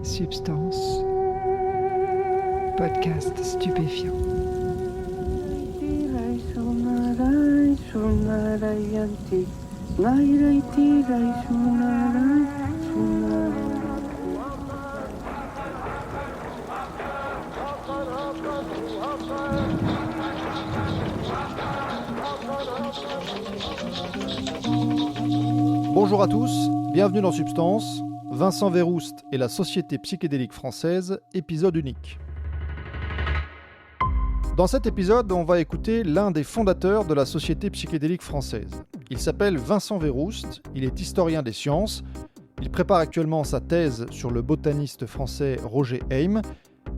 Substance, podcast stupéfiant. Bonjour à tous, bienvenue dans Substance, Vincent Verroust et la Société psychédélique française, épisode unique. Dans cet épisode, on va écouter l'un des fondateurs de la Société psychédélique française. Il s'appelle Vincent Verroust, il est historien des sciences, il prépare actuellement sa thèse sur le botaniste français Roger Heym,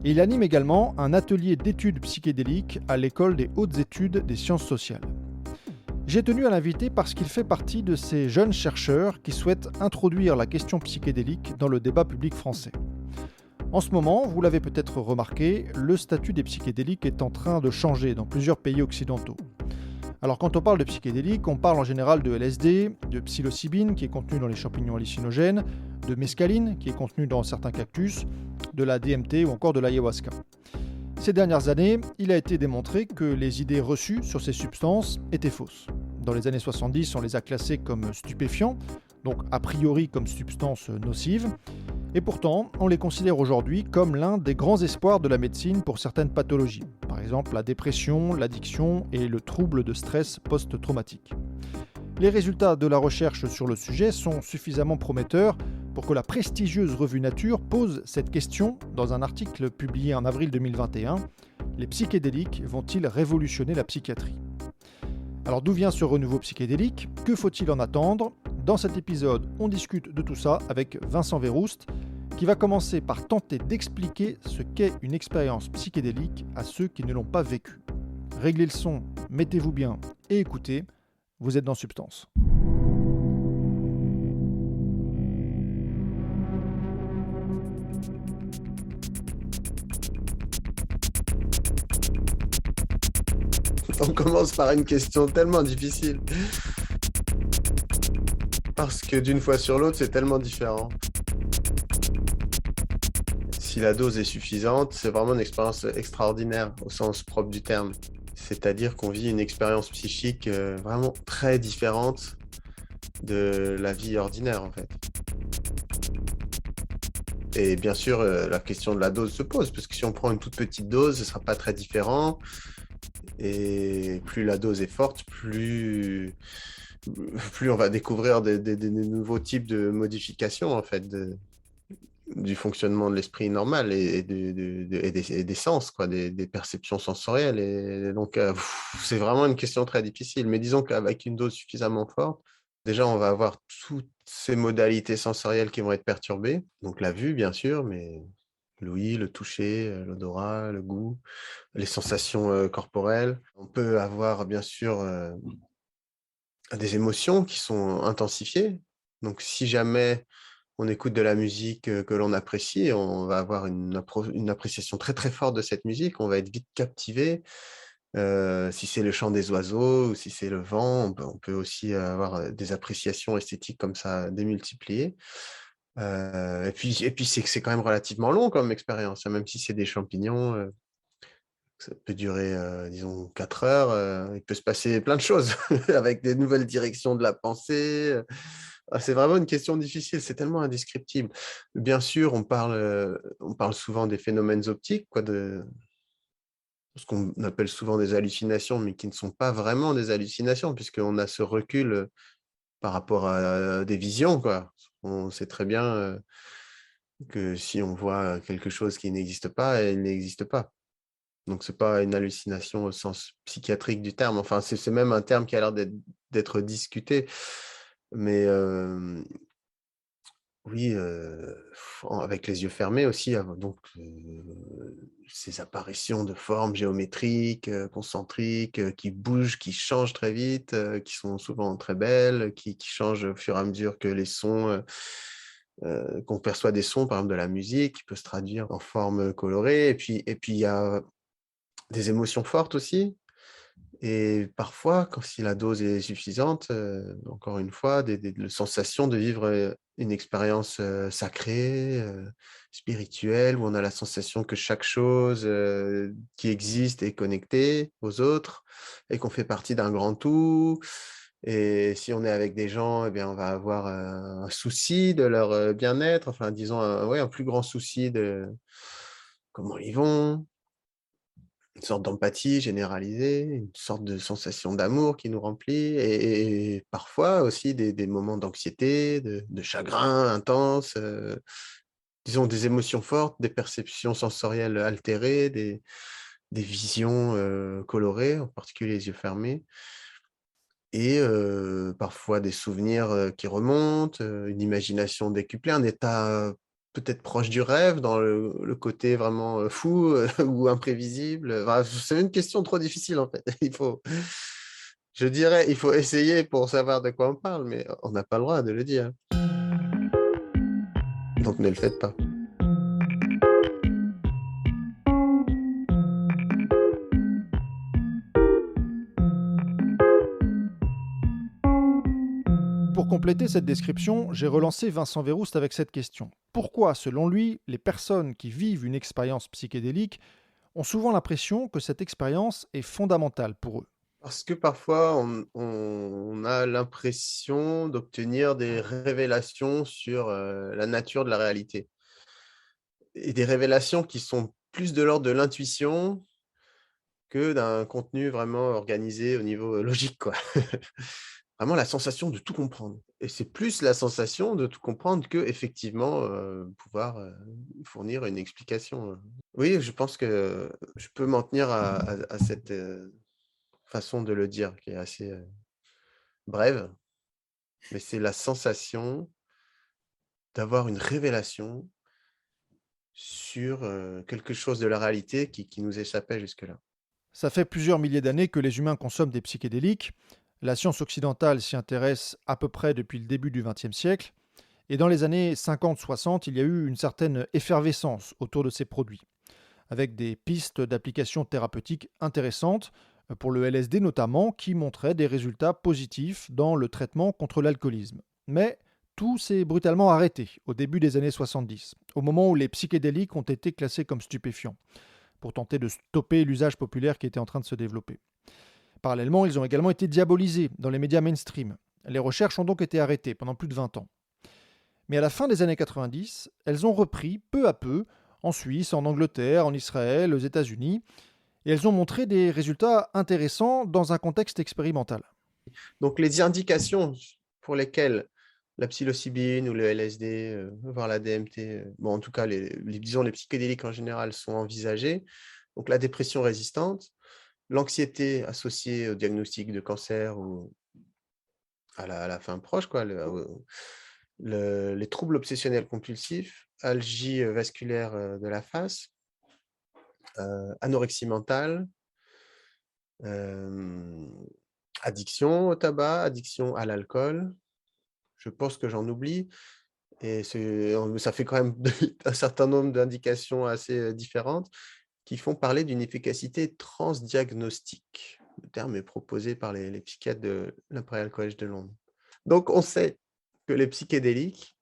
et il anime également un atelier d'études psychédéliques à l'École des hautes études des sciences sociales. J'ai tenu à l'inviter parce qu'il fait partie de ces jeunes chercheurs qui souhaitent introduire la question psychédélique dans le débat public français. En ce moment, vous l'avez peut-être remarqué, le statut des psychédéliques est en train de changer dans plusieurs pays occidentaux. Alors quand on parle de psychédéliques, on parle en général de LSD, de psilocybine qui est contenu dans les champignons hallucinogènes, de mescaline qui est contenu dans certains cactus, de la DMT ou encore de l'ayahuasca. Ces dernières années, il a été démontré que les idées reçues sur ces substances étaient fausses. Dans les années 70, on les a classées comme stupéfiants, donc a priori comme substances nocives, et pourtant, on les considère aujourd'hui comme l'un des grands espoirs de la médecine pour certaines pathologies, par exemple la dépression, l'addiction et le trouble de stress post-traumatique. Les résultats de la recherche sur le sujet sont suffisamment prometteurs pour que la prestigieuse revue Nature pose cette question dans un article publié en avril 2021. Les psychédéliques vont-ils révolutionner la psychiatrie ? Alors d'où vient ce renouveau psychédélique ? Que faut-il en attendre ? Dans cet épisode, on discute de tout ça avec Vincent Verroust, qui va commencer par tenter d'expliquer ce qu'est une expérience psychédélique à ceux qui ne l'ont pas vécue. Réglez le son, mettez-vous bien et écoutez, vous êtes dans Substance. On commence par une question tellement difficile. Parce que d'une fois sur l'autre, c'est tellement différent. Si la dose est suffisante, c'est vraiment une expérience extraordinaire au sens propre du terme. C'est-à-dire qu'on vit une expérience psychique vraiment très différente de la vie ordinaire, en fait. Et bien sûr, la question de la dose se pose, parce que si on prend une toute petite dose, ce ne sera pas très différent. Et plus la dose est forte, plus on va découvrir des nouveaux types de modifications, en fait, du fonctionnement de l'esprit normal et des sens, quoi, des perceptions sensorielles. Et donc, c'est vraiment une question très difficile. Mais disons qu'avec une dose suffisamment forte, déjà, on va avoir toutes ces modalités sensorielles qui vont être perturbées. Donc, la vue, bien sûr, mais l'ouïe, le toucher, l'odorat, le goût, les sensations corporelles. On peut avoir, bien sûr, des émotions qui sont intensifiées. Donc, si jamais on écoute de la musique que l'on apprécie, on va avoir une appréciation très, très forte de cette musique. On va être vite captivé. Si c'est le chant des oiseaux ou si c'est le vent, on peut aussi avoir des appréciations esthétiques comme ça démultipliées. Et puis c'est quand même relativement long comme expérience, hein, même si c'est des champignons. Ça peut durer, disons, 4 heures. Il peut se passer plein de choses avec des nouvelles directions de la pensée. C'est vraiment une question difficile, c'est tellement indescriptible. Bien sûr, on parle souvent des phénomènes optiques, quoi, de ce qu'on appelle souvent des hallucinations, mais qui ne sont pas vraiment des hallucinations, puisqu'on a ce recul par rapport à des visions, quoi. On sait très bien que si on voit quelque chose qui n'existe pas, elle n'existe pas. Donc, ce n'est pas une hallucination au sens psychiatrique du terme. Enfin, c'est même un terme qui a l'air d'être discuté. Mais oui, avec les yeux fermés aussi. Donc, ces apparitions de formes géométriques, concentriques, qui bougent, qui changent très vite, qui sont souvent très belles, qui changent au fur et à mesure que les sons... qu'on perçoit des sons, par exemple de la musique, qui peut se traduire en formes colorées. Et puis il y a des émotions fortes aussi. Et parfois, si la dose est suffisante, encore une fois, des sensations de vivre une expérience sacrée, spirituelle, où on a la sensation que chaque chose qui existe est connectée aux autres et qu'on fait partie d'un grand tout. Et si on est avec des gens, eh bien, on va avoir un souci de leur bien-être, enfin, disons, ouais, un plus grand souci de comment ils vont, une sorte d'empathie généralisée, une sorte de sensation d'amour qui nous remplit et parfois aussi des moments d'anxiété, de chagrin intense, disons des émotions fortes, des perceptions sensorielles altérées, des visions, colorées, en particulier les yeux fermés et parfois des souvenirs, qui remontent, une imagination décuplée, un état, peut-être proche du rêve dans le côté vraiment, fou, ou imprévisible, enfin, c'est une question trop difficile, en fait. Je dirais, il faut essayer pour savoir de quoi on parle, mais on n'a pas le droit de le dire. Donc ne le faites pas. Pour compléter cette description, j'ai relancé Vincent Verroust avec cette question. Pourquoi, selon lui, les personnes qui vivent une expérience psychédélique ont souvent l'impression que cette expérience est fondamentale pour eux? Parce que parfois, on a l'impression d'obtenir des révélations sur, la nature de la réalité et des révélations qui sont plus de l'ordre de l'intuition que d'un contenu vraiment organisé au niveau, logique, quoi. Vraiment la sensation de tout comprendre et c'est plus la sensation de tout comprendre qu'effectivement, pouvoir, fournir une explication, Oui, je pense que je peux m'en tenir à cette, façon de le dire qui est assez, brève, mais c'est la sensation d'avoir une révélation sur, quelque chose de la réalité qui nous échappait jusque-là. Ça fait plusieurs milliers d'années que les humains consomment des psychédéliques. La science occidentale s'y intéresse à peu près depuis le début du XXe siècle. Et dans les années 50-60, il y a eu une certaine effervescence autour de ces produits, avec des pistes d'application thérapeutique intéressantes, pour le LSD notamment, qui montraient des résultats positifs dans le traitement contre l'alcoolisme. Mais tout s'est brutalement arrêté au début des années 70, au moment où les psychédéliques ont été classés comme stupéfiants, pour tenter de stopper l'usage populaire qui était en train de se développer. Parallèlement, ils ont également été diabolisés dans les médias mainstream. Les recherches ont donc été arrêtées pendant plus de 20 ans. Mais à la fin des années 90, elles ont repris peu à peu en Suisse, en Angleterre, en Israël, aux États-Unis, et elles ont montré des résultats intéressants dans un contexte expérimental. Donc les indications pour lesquelles la psilocybine ou le LSD, voire la DMT, bon, en tout cas, disons les psychédéliques en général sont envisagés. Donc la dépression résistante, l'anxiété associée au diagnostic de cancer ou à la fin proche, quoi, les troubles obsessionnels compulsifs, algie vasculaire de la face, anorexie mentale, euh, addiction au tabac, addiction à l'alcool. Je pense que j'en oublie. Et ça fait quand même un certain nombre d'indications assez différentes qui font parler d'une efficacité transdiagnostique. Le terme est proposé par les psychiatres de l'Imperial College de Londres. Donc, on sait que les psychédéliques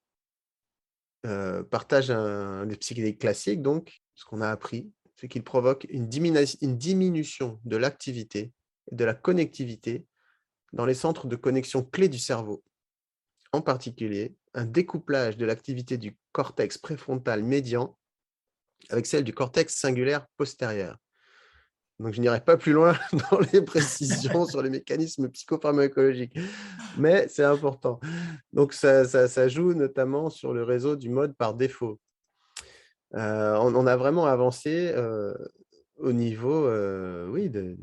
partagent les psychédéliques classiques, donc, ce qu'on a appris, c'est qu'ils provoquent une diminution de l'activité et de la connectivité dans les centres de connexion clés du cerveau. En particulier, un découplage de l'activité du cortex préfrontal médian avec celle du cortex singulaire postérieur. Donc, je n'irai pas plus loin dans les précisions sur les mécanismes psychopharmacologiques, mais c'est important. Donc, ça joue notamment sur le réseau du mode par défaut. On a vraiment avancé au niveau oui, de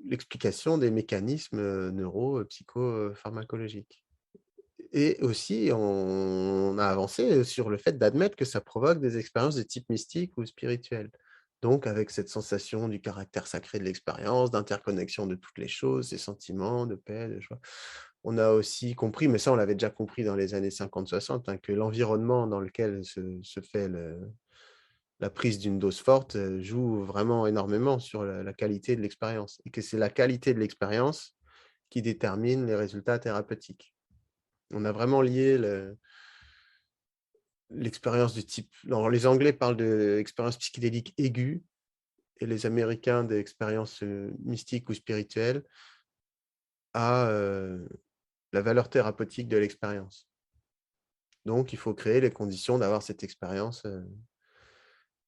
l'explication des mécanismes neuro-psychopharmacologiques. Et aussi, on a avancé sur le fait d'admettre que ça provoque des expériences de type mystique ou spirituel. Donc, avec cette sensation du caractère sacré de l'expérience, d'interconnexion de toutes les choses, ces sentiments de paix, de joie. On a aussi compris, mais ça, on l'avait déjà compris dans les années 50-60, hein, que l'environnement dans lequel se fait la prise d'une dose forte joue vraiment énormément sur la qualité de l'expérience. Et que c'est la qualité de l'expérience qui détermine les résultats thérapeutiques. On a vraiment lié l'expérience du type non, les Anglais parlent d'expérience psychédélique aiguë et les Américains d'expériences, mystiques ou spirituelles à, la valeur thérapeutique de l'expérience. Donc il faut créer les conditions d'avoir cette expérience,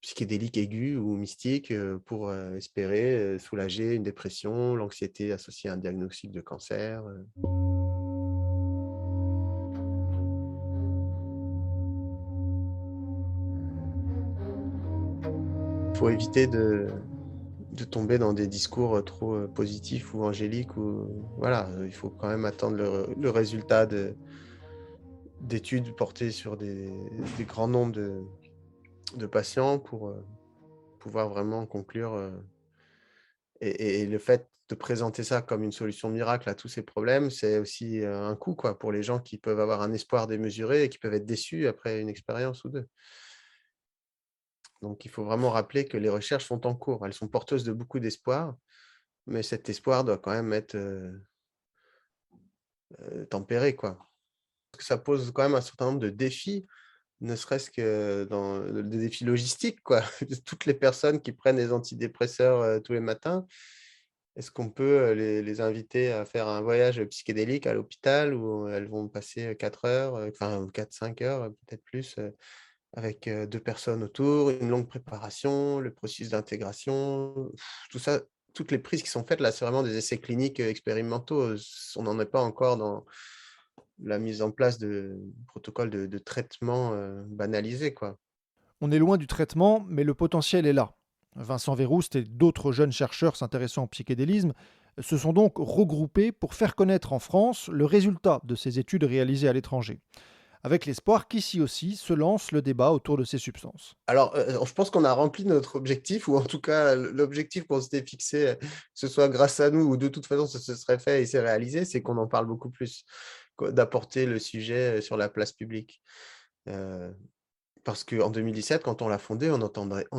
psychédélique aiguë ou mystique, pour, espérer, soulager une dépression, l'anxiété associée à un diagnostic de cancer. Il faut éviter de tomber dans des discours, trop, positifs ou angéliques ou voilà, il faut quand même attendre le résultat d'études portées sur des grands nombres de patients pour, pouvoir vraiment conclure, et le fait de présenter ça comme une solution miracle à tous ces problèmes, c'est aussi, un coup quoi, pour les gens qui peuvent avoir un espoir démesuré et qui peuvent être déçus après une expérience ou 2. Donc il faut vraiment rappeler que les recherches sont en cours. Elles sont porteuses de beaucoup d'espoir, mais cet espoir doit quand même être, tempéré quoi. Parce que ça pose quand même un certain nombre de défis, ne serait-ce que dans des défis logistiques quoi. Toutes les personnes qui prennent des antidépresseurs, tous les matins, est-ce qu'on peut, les inviter à faire un voyage psychédélique à l'hôpital où elles vont passer, 4 heures, enfin 4-5 heures, peut-être plus, avec, 2 personnes autour, une longue préparation, le processus d'intégration, tout ça, toutes les prises qui sont faites là, c'est vraiment des essais cliniques, expérimentaux, on n'en est pas encore dans la mise en place de protocoles de traitement, banalisés, quoi. On est loin du traitement, mais le potentiel est là. Vincent Verroust et d'autres jeunes chercheurs s'intéressant au psychédélisme se sont donc regroupés pour faire connaître en France le résultat de ces études réalisées à l'étranger, avec l'espoir qu'ici aussi se lance le débat autour de ces substances. Alors, je pense qu'on a rempli notre objectif ou en tout cas l'objectif qu'on s'était fixé, que ce soit grâce à nous ou de toute façon ça se serait fait et c'est réalisé, c'est qu'on en parle beaucoup plus, d'apporter le sujet, sur la place publique. Heu, Parce qu'en 2017, quand on l'a fondé, on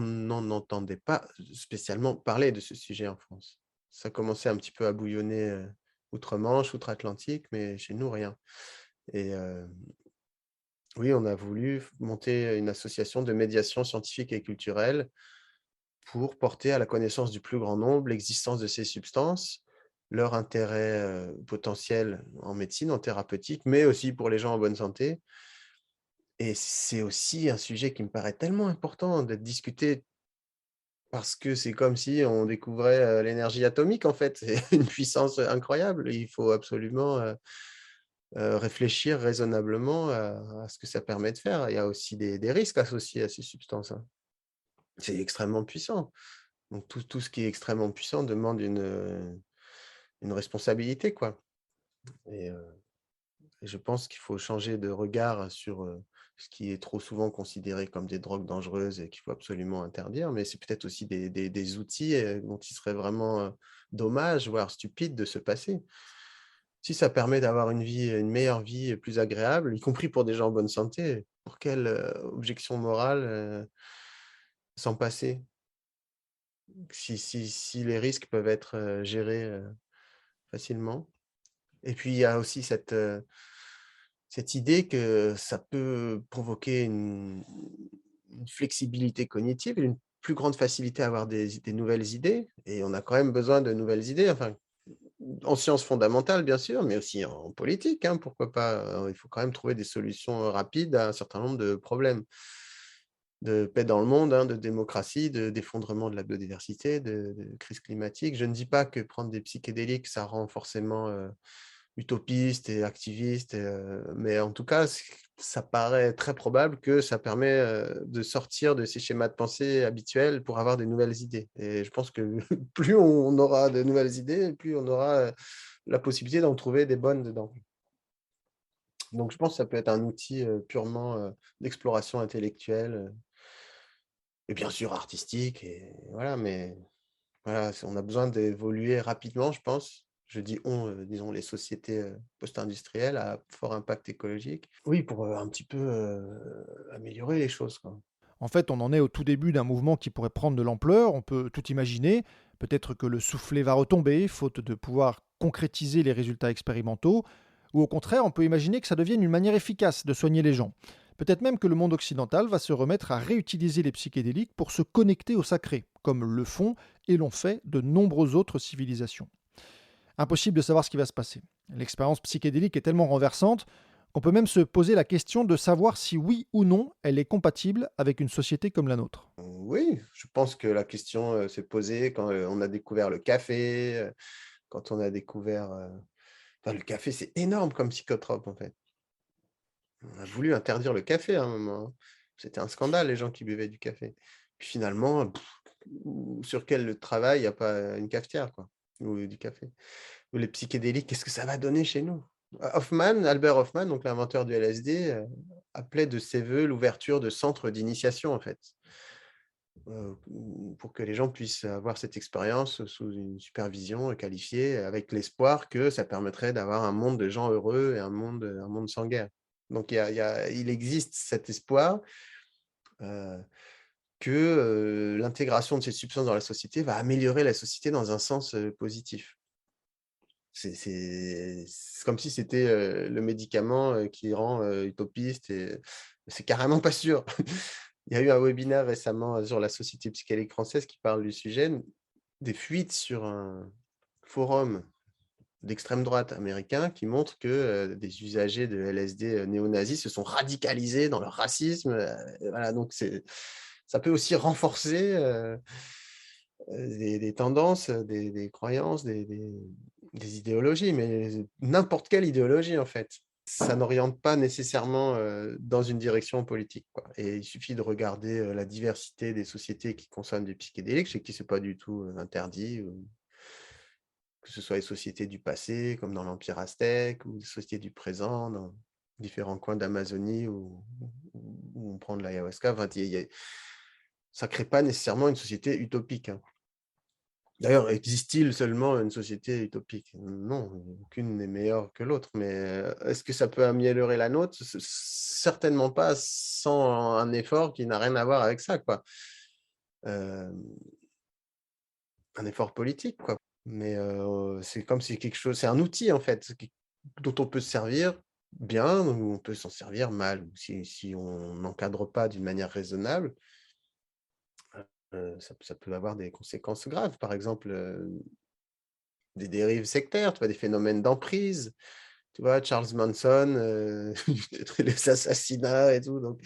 n'en entendait pas spécialement parler de ce sujet en France. Ça commençait un petit peu à bouillonner, outre-Manche, outre-Atlantique, mais chez nous rien et oui, on a voulu monter une association de médiation scientifique et culturelle pour porter à la connaissance du plus grand nombre l'existence de ces substances, leur intérêt, potentiel en médecine, en thérapeutique, mais aussi pour les gens en bonne santé et c'est aussi un sujet qui me paraît tellement important d'être discuté parce que c'est comme si on découvrait, l'énergie atomique en fait, c'est une puissance, incroyable. Il faut absolument, réfléchir raisonnablement à ce que ça permet de faire. Il y a aussi des risques associés à ces substances, hein. C'est extrêmement puissant. Donc tout ce qui est extrêmement puissant demande une responsabilité, quoi et je pense qu'il faut changer de regard sur, ce qui est trop souvent considéré comme des drogues dangereuses et qu'il faut absolument interdire, mais c'est peut-être aussi des outils, dont il serait vraiment, dommage, voire stupide de se passer. Si ça permet d'avoir une meilleure vie, plus agréable, y compris pour des gens en bonne santé, pour quelle, objection morale, s'en passer? Si les risques peuvent être, gérés, facilement. Et puis il y a aussi cette idée que ça peut provoquer une flexibilité cognitive et une plus grande facilité à avoir des nouvelles idées et on a quand même besoin de nouvelles idées, enfin, en sciences fondamentales bien sûr, mais aussi en politique, hein, pourquoi pas? Il faut quand même trouver des solutions, rapides à un certain nombre de problèmes. De paix dans le monde, hein, de démocratie, d'effondrement de la biodiversité, de crise climatique. Je ne dis pas que prendre des psychédéliques, ça rend forcément, utopiste et activiste mais en tout cas, ça paraît très probable que ça permet, de sortir de ces schémas de pensée habituels pour avoir des nouvelles idées et je pense que plus on aura de nouvelles idées, plus on aura, la possibilité d'en trouver des bonnes dedans. Donc je pense que ça peut être un outil, purement, d'exploration intellectuelle, et bien sûr artistique et voilà, mais voilà, on a besoin d'évoluer rapidement, je pense. Je dis «on», disons les sociétés, post-industrielles à fort impact écologique. Oui, pour, un petit peu, améliorer les choses, quoi. En fait, on en est au tout début d'un mouvement qui pourrait prendre de l'ampleur, on peut tout imaginer. Peut-être que le soufflet va retomber, faute de pouvoir concrétiser les résultats expérimentaux, ou au contraire, on peut imaginer que ça devienne une manière efficace de soigner les gens. Peut-être même que le monde occidental va se remettre à réutiliser les psychédéliques pour se connecter au sacré, comme le font et l'ont fait de nombreuses autres civilisations. Impossible de savoir ce qui va se passer. L'expérience psychédélique est tellement renversante qu'on peut même se poser la question de savoir si oui ou non elle est compatible avec une société comme la nôtre. Oui, je pense que la question s'est posée quand on a découvert le café, quand on a découvert... Enfin, le café, c'est énorme comme psychotrope, en fait. On a voulu interdire le café à un moment, hein. C'était un scandale, les gens qui buvaient du café. Puis finalement, sur quel travail il n'y a pas une cafetière, quoi, ou du café. Ou les psychédéliques, qu'est-ce que ça va donner chez nous? Albert Hoffman, donc l'inventeur du LSD, appelait de ses voeux l'ouverture de centres d'initiation, en fait, pour que les gens puissent avoir cette expérience sous une supervision qualifiée, avec l'espoir que ça permettrait d'avoir un monde de gens heureux et un monde sans guerre. Donc il existe cet espoir que l'intégration de ces substances dans la société va améliorer la société dans un sens positif. C'est comme si c'était le médicament qui rend utopiste, et c'est carrément pas sûr. Il y a eu un webinaire récemment sur la Société psychédélique française qui parle du sujet, des fuites sur un forum d'extrême droite américain qui montre que des usagers de LSD néo-nazis se sont radicalisés dans leur racisme. Voilà, donc ça peut aussi renforcer des tendances, des croyances, des idéologies, mais n'importe quelle idéologie en fait. Ça n'oriente pas nécessairement dans une direction politique, quoi. Et il suffit de regarder la diversité des sociétés qui consomment des psychédéliques, chez qui c'est pas du tout interdit, que ce soit les sociétés du passé, comme dans l'Empire aztèque, ou des sociétés du présent, dans différents coins d'Amazonie où on prend de l'ayahuasca. Enfin, ça ne crée pas nécessairement une société utopique, hein. D'ailleurs, existe-t-il seulement une société utopique? Non, aucune n'est meilleure que l'autre. Mais est-ce que ça peut améliorer la nôtre? Certainement pas sans un effort qui n'a rien à voir avec ça, quoi. Euh, un effort politique, quoi. Mais c'est comme si quelque chose, c'est un outil en fait, dont on peut se servir bien ou on peut s'en servir mal. Si on n'encadre pas d'une manière raisonnable, ça peut avoir des conséquences graves. Par exemple, des dérives sectaires, tu vois, des phénomènes d'emprise. Tu vois, Charles Manson, les assassinats et tout. Donc,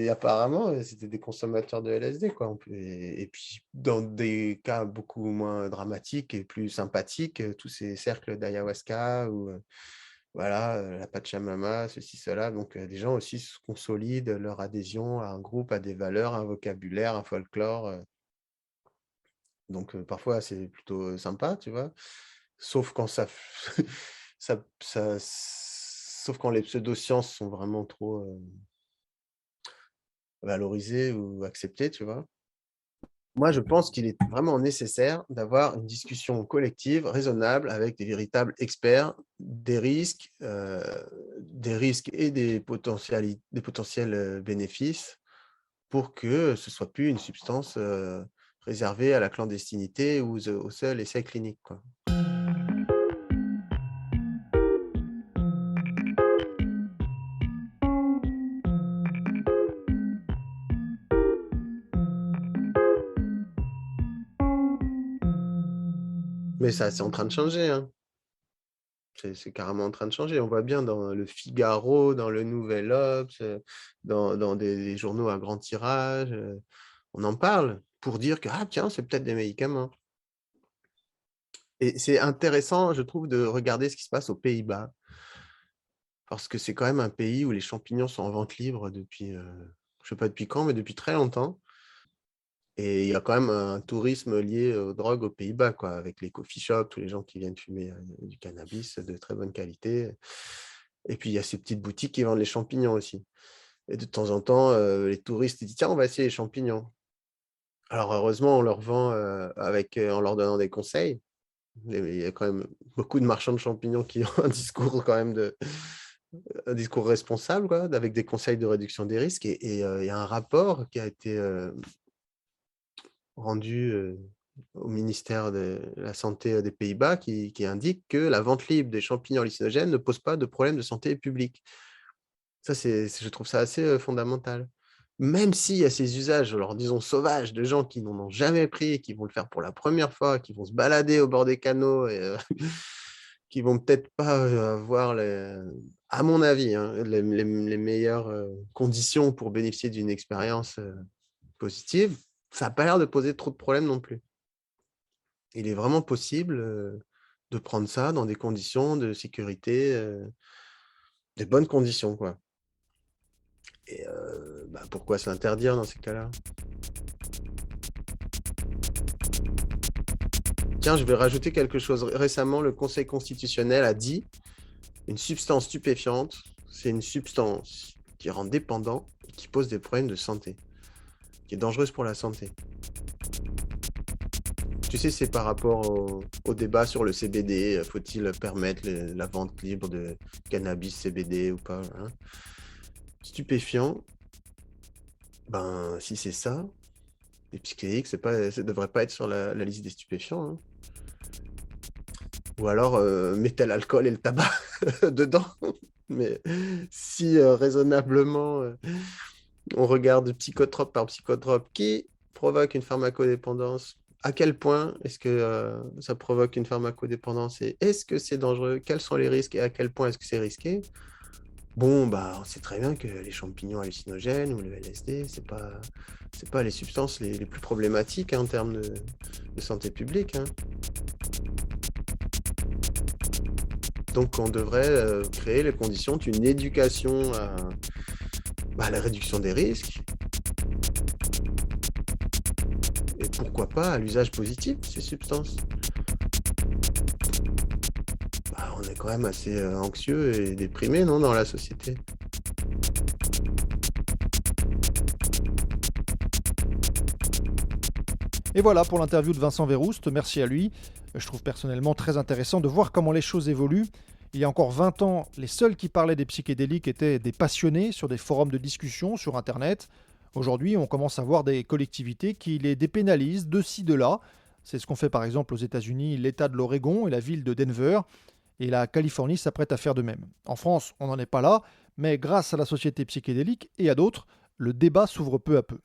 apparemment, c'était des consommateurs de LSD, quoi. Et puis, dans des cas beaucoup moins dramatiques et plus sympathiques, tous ces cercles d'ayahuasca ou voilà, la Pachamama, ceci, cela. Donc, des gens aussi se consolident leur adhésion à un groupe, à des valeurs, un vocabulaire, un folklore. Donc, parfois, c'est plutôt sympa, tu vois. Sauf quand sauf quand les pseudosciences sont vraiment trop valorisées ou acceptées, tu vois. Moi, je pense qu'il est vraiment nécessaire d'avoir une discussion collective, raisonnable, avec des véritables experts des risques et des potentiels bénéfices, pour que ce soit plus une substance réservée à la clandestinité ou au seul essai clinique, quoi. Mais ça, c'est en train de changer, hein. C'est carrément en train de changer. On voit bien dans le Figaro, dans le Nouvel Obs, dans des journaux à grand tirage, on en parle pour dire que, ah tiens, c'est peut-être des médicaments. Et c'est intéressant, je trouve, de regarder ce qui se passe aux Pays-Bas, parce que c'est quand même un pays où les champignons sont en vente libre depuis, je ne sais pas depuis quand, mais depuis très longtemps. Et il y a quand même un tourisme lié aux drogues aux Pays-Bas, quoi, avec les coffee shops, tous les gens qui viennent fumer du cannabis de très bonne qualité. Et puis, il y a ces petites boutiques qui vendent les champignons aussi. Et de temps en temps, les touristes disent, tiens, on va essayer les champignons. Alors, heureusement, on leur vend en leur donnant des conseils. Il y a quand même beaucoup de marchands de champignons qui ont un discours quand même un discours responsable, quoi, avec des conseils de réduction des risques. Et il y a un rapport qui a été rendu au ministère de la Santé des Pays-Bas qui indique que la vente libre des champignons hallucinogènes ne pose pas de problème de santé publique. Ça, je trouve ça assez fondamental. Même s'il y a ces usages, alors disons sauvages, de gens qui n'en ont jamais pris, qui vont le faire pour la première fois, qui vont se balader au bord des canaux et qui vont peut-être pas avoir, à mon avis, hein, les meilleures conditions pour bénéficier d'une expérience positive, ça n'a pas l'air de poser trop de problèmes non plus. Il est vraiment possible de prendre ça dans des conditions de sécurité, des bonnes conditions, quoi. Et pourquoi s'interdire dans ces cas-là? Tiens, je vais rajouter quelque chose. Récemment, le Conseil constitutionnel a dit une substance stupéfiante, c'est une substance qui rend dépendant et qui pose des problèmes de santé, qui est dangereuse pour la santé. Tu sais, c'est par rapport au débat sur le CBD. Faut-il permettre la vente libre de cannabis CBD ou pas, hein? Stupéfiant, ben, si c'est ça, les psychédéliques, ça devrait pas être sur la liste des stupéfiants, hein. Ou alors, mettez l'alcool et le tabac dedans. Mais si raisonnablement, on regarde psychotrope par psychotrope qui provoque une pharmacodépendance, à quel point est-ce que ça provoque une pharmacodépendance et est-ce que c'est dangereux? Quels sont les risques et à quel point est-ce que c'est risqué? Bon, bah, on sait très bien que les champignons hallucinogènes ou le LSD, c'est pas les substances les plus problématiques, hein, en termes de santé publique, hein. Donc on devrait créer les conditions d'une éducation à la réduction des risques et pourquoi pas à l'usage positif de ces substances. Bah, on est quand même assez anxieux et déprimé, non, dans la société? Et voilà pour l'interview de Vincent Verroust, merci à lui. Je trouve personnellement très intéressant de voir comment les choses évoluent. Il y a encore 20 ans, les seuls qui parlaient des psychédéliques étaient des passionnés sur des forums de discussion sur Internet. Aujourd'hui, on commence à voir des collectivités qui les dépénalisent de ci, de là. C'est ce qu'ont fait par exemple aux États-Unis l'État de l'Oregon et la ville de Denver. Et la Californie s'apprête à faire de même. En France, on n'en est pas là, mais grâce à la société psychédélique et à d'autres, le débat s'ouvre peu à peu.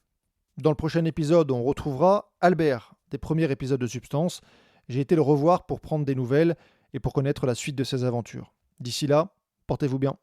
Dans le prochain épisode, on retrouvera Albert, des premiers épisodes de Substance. J'ai été le revoir pour prendre des nouvelles et pour connaître la suite de ses aventures. D'ici là, portez-vous bien.